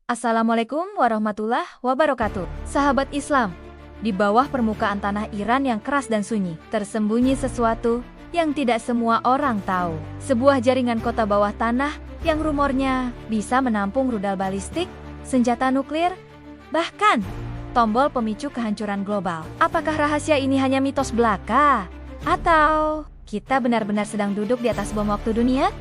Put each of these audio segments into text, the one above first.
Assalamualaikum warahmatullahi wabarakatuh. Sahabat Islam, di bawah permukaan tanah Iran yang keras dan sunyi, tersembunyi sesuatu yang tidak semua orang tahu. Sebuah jaringan kota bawah tanah yang rumornya bisa menampung rudal balistik, senjata nuklir, bahkan tombol pemicu kehancuran global. Apakah rahasia ini hanya mitos belaka? Atau kita benar-benar sedang duduk di atas bom waktu dunia?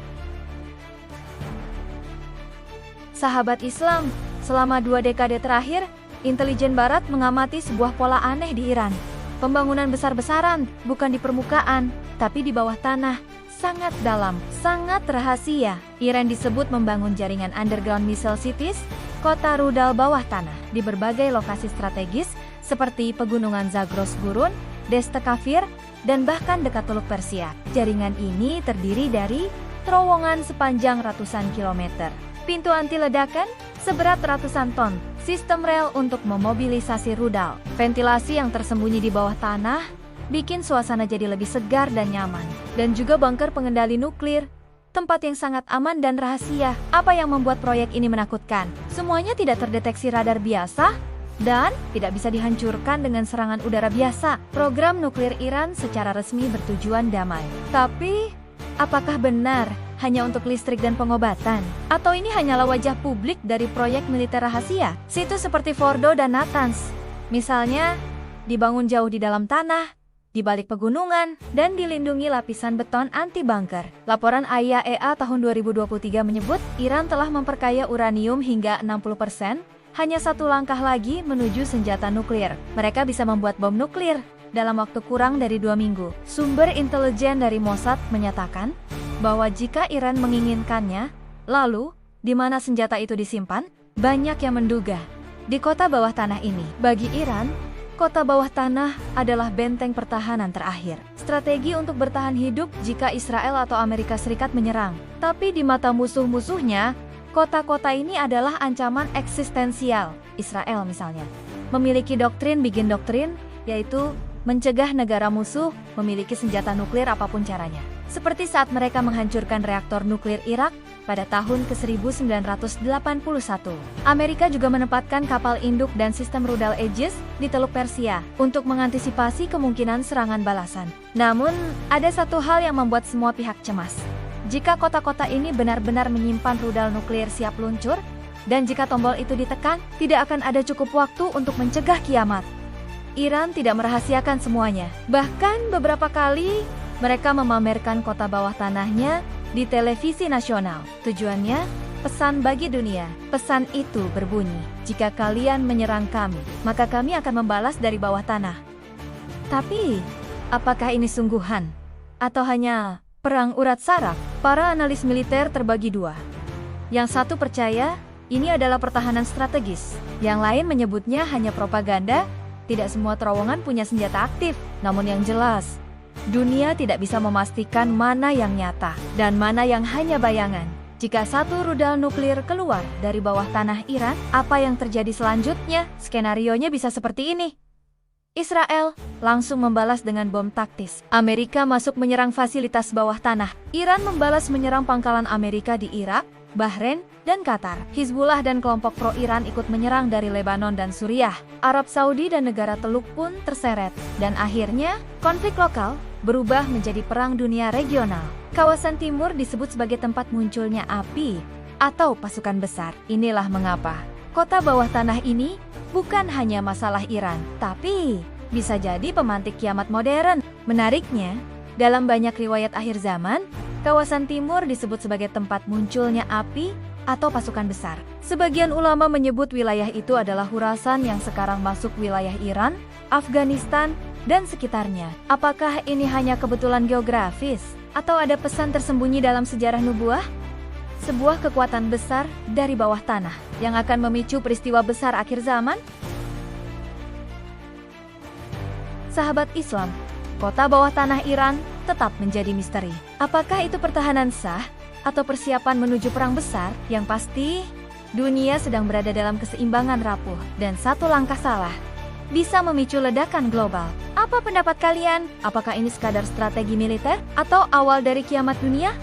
Sahabat Islam, selama 2 dekade terakhir, intelijen barat mengamati sebuah pola aneh di Iran. Pembangunan besar-besaran, bukan di permukaan, tapi di bawah tanah, sangat dalam, sangat rahasia. Iran disebut membangun jaringan underground missile cities, kota rudal bawah tanah, di berbagai lokasi strategis seperti pegunungan Zagros Gurun, Deste Kafir, dan bahkan dekat Teluk Persia. Jaringan ini terdiri dari terowongan sepanjang ratusan kilometer, pintu anti ledakan seberat ratusan ton, sistem rel untuk memobilisasi rudal, ventilasi yang tersembunyi di bawah tanah, bikin suasana jadi lebih segar dan nyaman, dan juga bunker pengendali nuklir, tempat yang sangat aman dan rahasia. Apa yang membuat proyek ini menakutkan? Semuanya tidak terdeteksi radar biasa, dan tidak bisa dihancurkan dengan serangan udara biasa. Program nuklir Iran secara resmi bertujuan damai. Tapi, apakah benar hanya untuk listrik dan pengobatan? Atau ini hanyalah wajah publik dari proyek militer rahasia? Situs seperti Fordo dan Natanz, misalnya, dibangun jauh di dalam tanah, di balik pegunungan, dan dilindungi lapisan beton anti-bunker. Laporan IAEA tahun 2023 menyebut Iran telah memperkaya uranium hingga 60%, hanya satu langkah lagi menuju senjata nuklir. Mereka bisa membuat bom nuklir dalam waktu kurang dari 2 minggu. Sumber intelijen dari Mossad menyatakan bahwa jika Iran menginginkannya, lalu di mana senjata itu disimpan? Banyak yang menduga di kota bawah tanah ini. Bagi Iran, kota bawah tanah adalah benteng pertahanan terakhir. Strategi untuk bertahan hidup jika Israel atau Amerika Serikat menyerang. Tapi di mata musuh-musuhnya, kota-kota ini adalah ancaman eksistensial. Israel misalnya memiliki doktrin bikin doktrin, yaitu mencegah negara musuh memiliki senjata nuklir apapun caranya. Seperti saat mereka menghancurkan reaktor nuklir Irak pada tahun ke-1981. Amerika juga menempatkan kapal induk dan sistem rudal Aegis di Teluk Persia untuk mengantisipasi kemungkinan serangan balasan. Namun, ada satu hal yang membuat semua pihak cemas. Jika kota-kota ini benar-benar menyimpan rudal nuklir siap luncur, dan jika tombol itu ditekan, tidak akan ada cukup waktu untuk mencegah kiamat. Iran tidak merahasiakan semuanya. Bahkan beberapa kali mereka memamerkan kota bawah tanahnya di televisi nasional. Tujuannya, pesan bagi dunia. Pesan itu berbunyi, jika kalian menyerang kami, maka kami akan membalas dari bawah tanah. Tapi, apakah ini sungguhan? Atau hanya perang urat saraf? Para analis militer terbagi dua. Yang satu percaya, ini adalah pertahanan strategis. Yang lain menyebutnya hanya propaganda. Tidak semua terowongan punya senjata aktif. Namun yang jelas, dunia tidak bisa memastikan mana yang nyata dan mana yang hanya bayangan. Jika satu rudal nuklir keluar dari bawah tanah Iran, apa yang terjadi selanjutnya? Skenarionya bisa seperti ini. Israel langsung membalas dengan bom taktis. Amerika masuk menyerang fasilitas bawah tanah. Iran membalas menyerang pangkalan Amerika di Irak, Bahrain, dan Qatar. Hizbullah dan kelompok pro-Iran ikut menyerang dari Lebanon dan Suriah. Arab Saudi dan negara Teluk pun terseret. Dan akhirnya, konflik lokal berubah menjadi perang dunia regional. Kawasan timur disebut sebagai tempat munculnya api atau pasukan besar. Inilah mengapa kota bawah tanah ini bukan hanya masalah Iran, tapi bisa jadi pemantik kiamat modern. Menariknya, dalam banyak riwayat akhir zaman, kawasan timur disebut sebagai tempat munculnya api atau pasukan besar. Sebagian ulama menyebut wilayah itu adalah Khurasan yang sekarang masuk wilayah Iran, Afghanistan, dan sekitarnya. Apakah ini hanya kebetulan geografis? Atau ada pesan tersembunyi dalam sejarah nubuah? Sebuah kekuatan besar dari bawah tanah yang akan memicu peristiwa besar akhir zaman? Sahabat Islam, kota bawah tanah Iran tetap menjadi misteri. Apakah itu pertahanan sah atau persiapan menuju perang besar? Yang pasti, dunia sedang berada dalam keseimbangan rapuh, dan satu langkah salah bisa memicu ledakan global. Apa pendapat kalian? Apakah ini sekadar strategi militer atau awal dari kiamat dunia?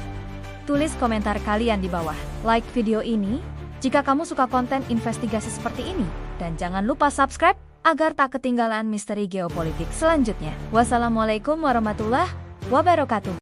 Tulis komentar kalian di bawah. Like video ini jika kamu suka konten investigasi seperti ini. Dan jangan lupa subscribe agar tak ketinggalan misteri geopolitik selanjutnya. Wassalamualaikum warahmatullahi wabarakatuh.